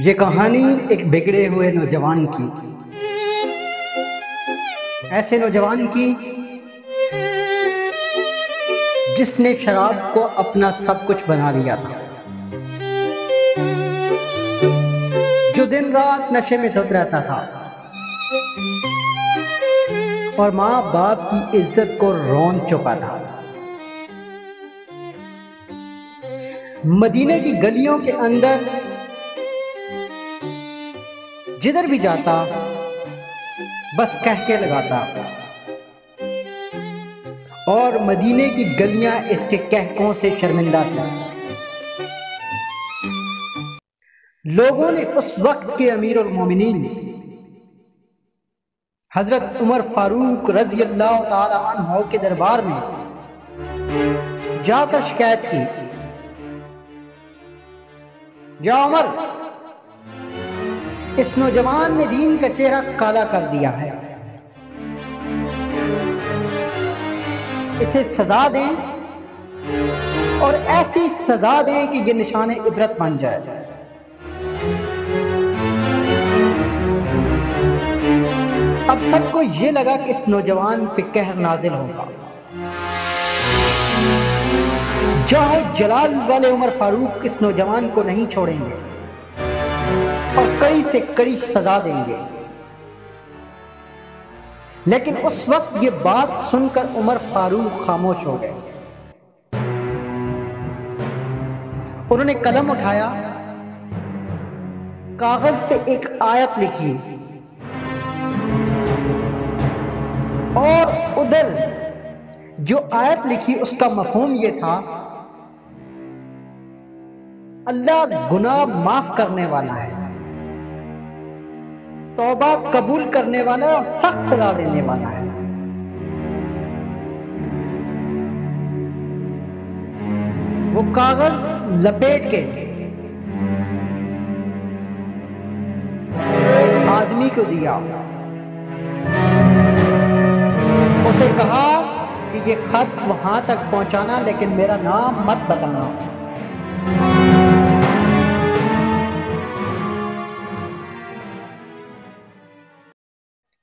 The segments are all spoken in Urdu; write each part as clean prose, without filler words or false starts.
یہ کہانی ایک بگڑے ہوئے نوجوان کی، ایسے نوجوان کی جس نے شراب کو اپنا سب کچھ بنا لیا تھا، جو دن رات نشے میں دھت رہتا تھا اور ماں باپ کی عزت کو رون چکا تھا۔ مدینے کی گلیوں کے اندر جدھر بھی جاتا بس کہکے لگاتا، اور مدینے کی گلیاں اس کے کہکوں سے شرمندہ تھیں۔ لوگوں نے اس وقت کے امیر المومنین حضرت عمر فاروق رضی اللہ تعالی عنہ کے دربار میں جا کر شکایت کی، یا عمر، اس نوجوان نے دین کا چہرہ کالا کر دیا ہے، اسے سزا دیں اور ایسی سزا دیں کہ یہ نشان عبرت بن جائے۔ اب سب کو یہ لگا کہ اس نوجوان پہ قہر نازل ہوگا۔ جاہ جلال والے عمر فاروق اس نوجوان کو نہیں چھوڑیں گے اور کڑی سے کڑی سزا دیں گے۔ لیکن اس وقت یہ بات سن کر عمر فاروق خاموش ہو گئے۔ انہوں نے قلم اٹھایا، کاغذ پہ ایک آیت لکھی اور ادھر جو آیت لکھی اس کا مفہوم یہ تھا، اللہ گناہ معاف کرنے والا ہے، توبہ قبول کرنے والا ہے اور سخت سزا دینے والا ہے۔ وہ کاغذ لپیٹ کے ایک آدمی کو دیا، اسے کہا کہ یہ خط وہاں تک پہنچانا، لیکن میرا نام مت بتانا۔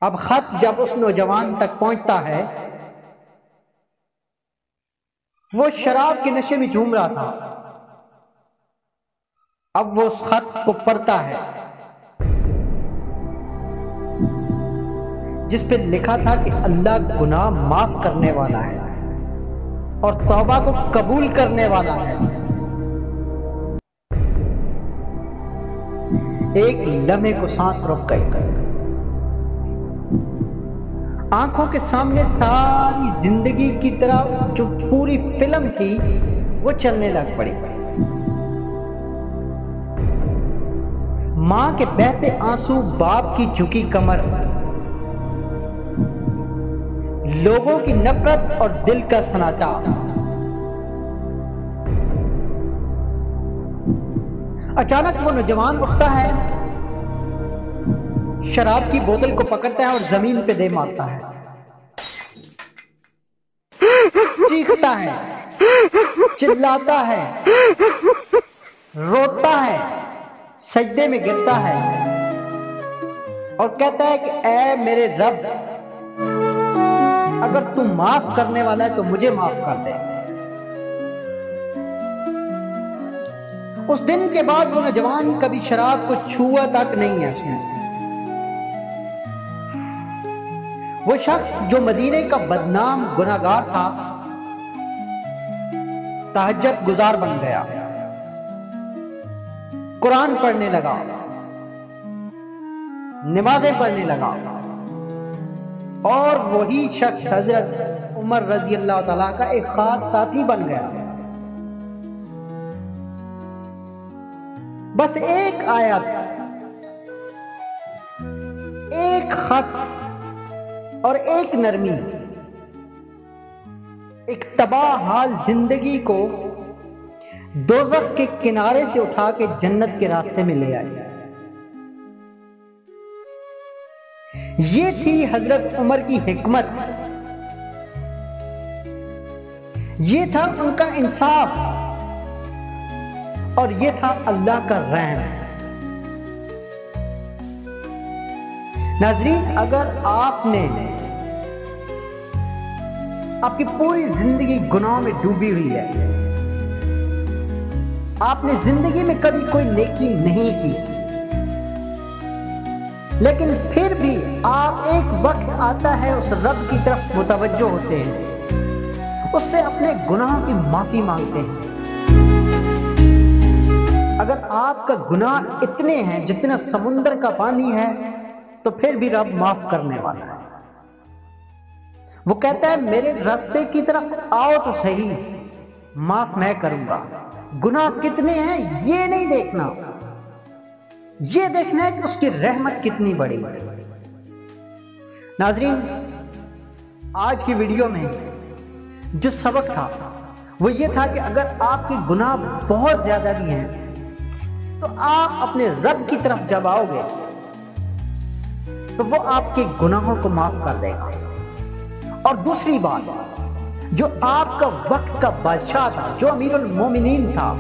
اب خط جب اس نوجوان تک پہنچتا ہے، وہ شراب کے نشے میں جھوم رہا تھا، اب وہ اس خط کو پڑھتا ہے جس پہ لکھا تھا کہ اللہ گناہ معاف کرنے والا ہے اور توبہ کو قبول کرنے والا ہے۔ ایک لمحے کو سانس رک گئی، آنکھوں کے سامنے ساری زندگی کی طرح جو پوری فلم تھی وہ چلنے لگ پڑی۔ ماں کے بہتے آنسو، باپ کی جھکی کمر، لوگوں کی نفرت اور دل کا سناٹا۔ اچانک وہ نوجوان اٹھتا ہے، شراب کی بوتل کو پکڑتا ہے اور زمین پہ دے مارتا ہے، چیختا ہے، چلاتا ہے، روتا ہے، سجدے میں گرتا ہے اور کہتا ہے کہ اے میرے رب، اگر تم معاف کرنے والا ہے تو مجھے معاف کر دے۔ اس دن کے بعد وہ نوجوان کبھی شراب کو چھوا تک نہیں ہے۔ اس نے وہ شخص جو مدینے کا بدنام گناہگار تھا، تہجد گزار بن گیا، قرآن پڑھنے لگا، نمازیں پڑھنے لگا، اور وہی شخص حضرت عمر رضی اللہ تعالیٰ کا ایک خاص ساتھی بن گیا۔ بس ایک آیت، ایک خط اور ایک نرمی، ایک تباہ حال زندگی کو دوزخ کے کنارے سے اٹھا کے جنت کے راستے میں لے آئی۔ یہ تھی حضرت عمر کی حکمت، یہ تھا ان کا انصاف اور یہ تھا اللہ کا رحم۔ ناظرین، اگر آپ کی پوری زندگی گناہوں میں ڈوبی ہوئی ہے، آپ نے زندگی میں کبھی کوئی نیکی نہیں کی، لیکن پھر بھی آپ ایک وقت آتا ہے اس رب کی طرف متوجہ ہوتے ہیں، اس سے اپنے گناہوں کی معافی مانگتے ہیں۔ اگر آپ کا گناہ اتنے ہیں جتنا سمندر کا پانی ہے تو پھر بھی رب معاف کرنے والا ہے۔ وہ کہتا ہے میرے راستے کی طرف آؤ تو صحیح، معاف میں کروں گا۔ گناہ کتنے ہیں یہ نہیں دیکھنا، یہ دیکھنا ہے کہ اس کی رحمت کتنی بڑی ہے۔ ناظرین، آج کی ویڈیو میں جو سبق تھا وہ یہ تھا کہ اگر آپ کے گناہ بہت زیادہ بھی ہیں تو آپ اپنے رب کی طرف جب آؤ گے تو وہ آپ کے گناہوں کو معاف کر دے گا۔ اور دوسری بات، جو آپ کا وقت کا بادشاہ تھا، جو امیر المومنین تھا،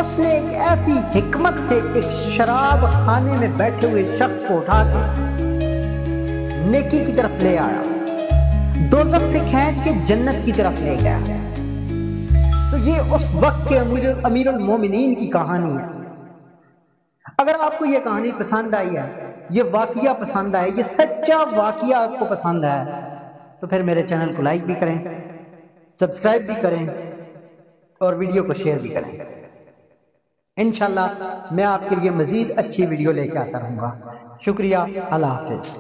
اس نے ایک ایسی حکمت سے ایک شراب خانے میں بیٹھے ہوئے شخص کو اٹھا کے نیکی کی طرف لے آیا، دوزخ سے کھینچ کے جنت کی طرف لے گیا۔ تو یہ اس وقت کے امیر المومنین کی کہانی ہے۔ اگر آپ کو یہ کہانی پسند آئی ہے، یہ واقعہ پسند آیا، یہ سچا واقعہ آپ کو پسند ہے، تو پھر میرے چینل کو لائک بھی کریں، سبسکرائب بھی کریں اور ویڈیو کو شیئر بھی کریں۔ انشاءاللہ میں آپ کے لیے مزید اچھی ویڈیو لے کے آتا رہوں گا۔ شکریہ، اللہ حافظ۔